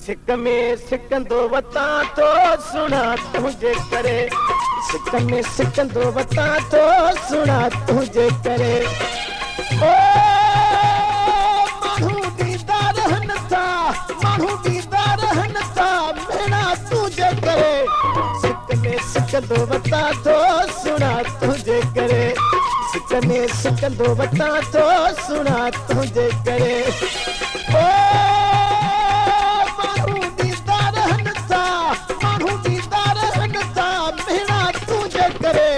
सिक में सिकंदो वता तो सुना तुझे करे, सिक में सिकंदो वता तो सुना तुझे करे। ओ माण्हू ॾींदा रहनि था, माण्हू ॾींदा रहनि था भेणा तुझे करे, सिक में सिकंदो वता तो सुना तुझे करे, सिक में सिकंदो वता तो सुना तुझे करे। ओ माण्हू ॾींदा रहनि था, माण्हू ॾींदा रहनि था भेणा तुझे करे,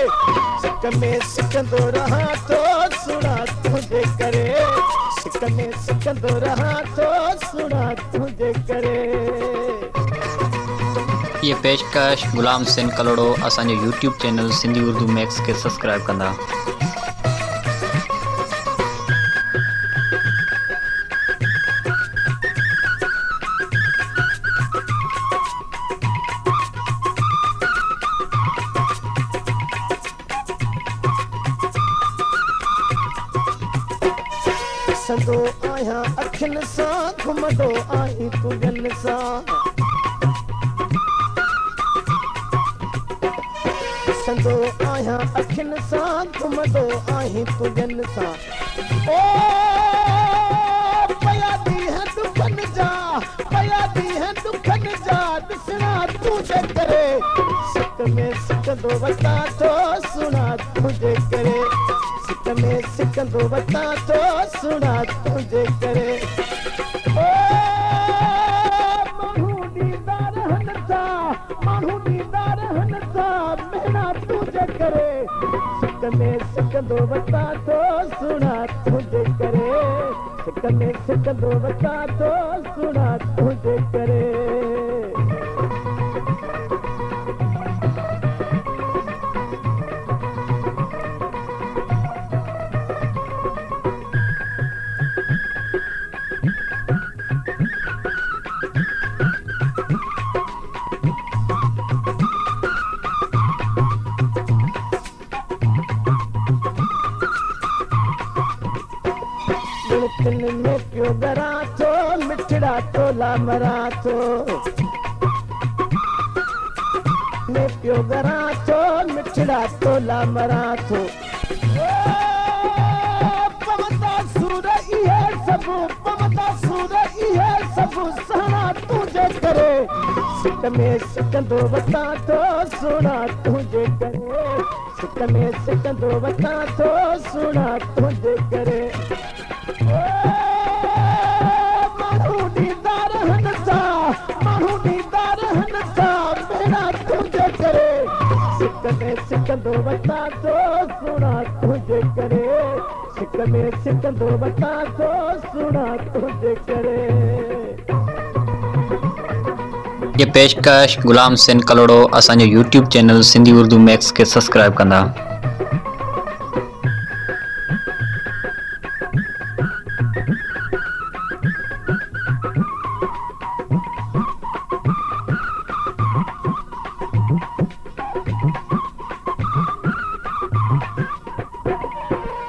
सिक में सिकंदो रहा तो सुना तुझे करे, सिक में सिकंदो रहा तो सुना तुझे करे। ये पेशकश गुलाम हुसैन कलोड़ो असांजो YouTube channel Sindhi Urdu max के सब्सक्राइब कंदा। ॾिसंदो आहियां अखियुनि सां, घुमंदो आहीं तुझनि सां, ॾिसंदो आहियां अखियुनि सां, घुमंदो आहीं तुझनि सां। ओ पया ॾींहं दुखनि जा, पया ॾींहं दुखनि जा ॾिसणा तुझे करे, सिक में सिकंदो वता तो सुना तुझे करे, सिक में सिकंदो वता तो सुना तुझे करे। ओ माण्हू ॾींदा रहनि था, माण्हू ॾींदा रहनि था भेणा तुझे करे, सिक में सिकंदो वता तो सुना तुझे करे, सिक में सिकंदो वता तो सुना तुझे करे। मिणकनि में पियो ॻरा थो, मिठड़ा तोला मरा थो, में पियो ॻरा थो, मिठड़ा तोला मरा थो। पवंदा सूर इहे सभु, पवंदा सूर इहे सभु सहणा तुझे करे, सिक में सिकंदो वता तो सुना तुझे करे, सिक में सिकंदो वता तो सुना तुझे करे। माण्हू ॾींदा रहनि था, माण्हू ॾींदा रहनि था भेणा तुझे करे, सिक में सिकंदो वता तो सुना तुझे करे, सिक में सिकंदो वता तो सुना तुझे करे। ये पेशकश गुलाम हुसैन कलोड़ो असांजो YouTube channel Sindhi Urdu max के सब्सक्राइब कंदा।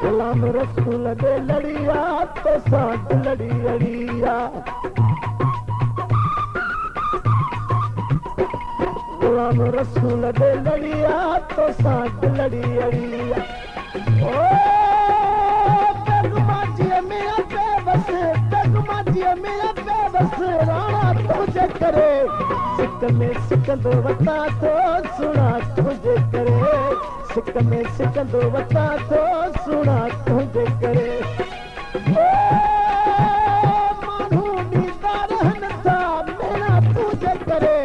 गुलाम रसूल दे लड़िया तो साथ लड़ी लड़िया, गुलाम रसूल दे लड़िया तो साथ लड़ी लड़िया। ओ बेगुमाजीअ में बेबस, बेगुमाजीअ में बेबस राणा तुझे करे, सिक में सिकंदो वता तो सुना तुझे करे, सिक में सिकंदो वता तो सुना तुझे करे। ओ माण्हू ॾींदा रहनि था भेणा तुझे करे,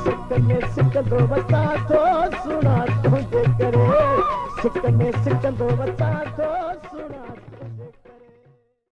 सिक में सिकंदो वता तो सुना तुझे करे, सिक में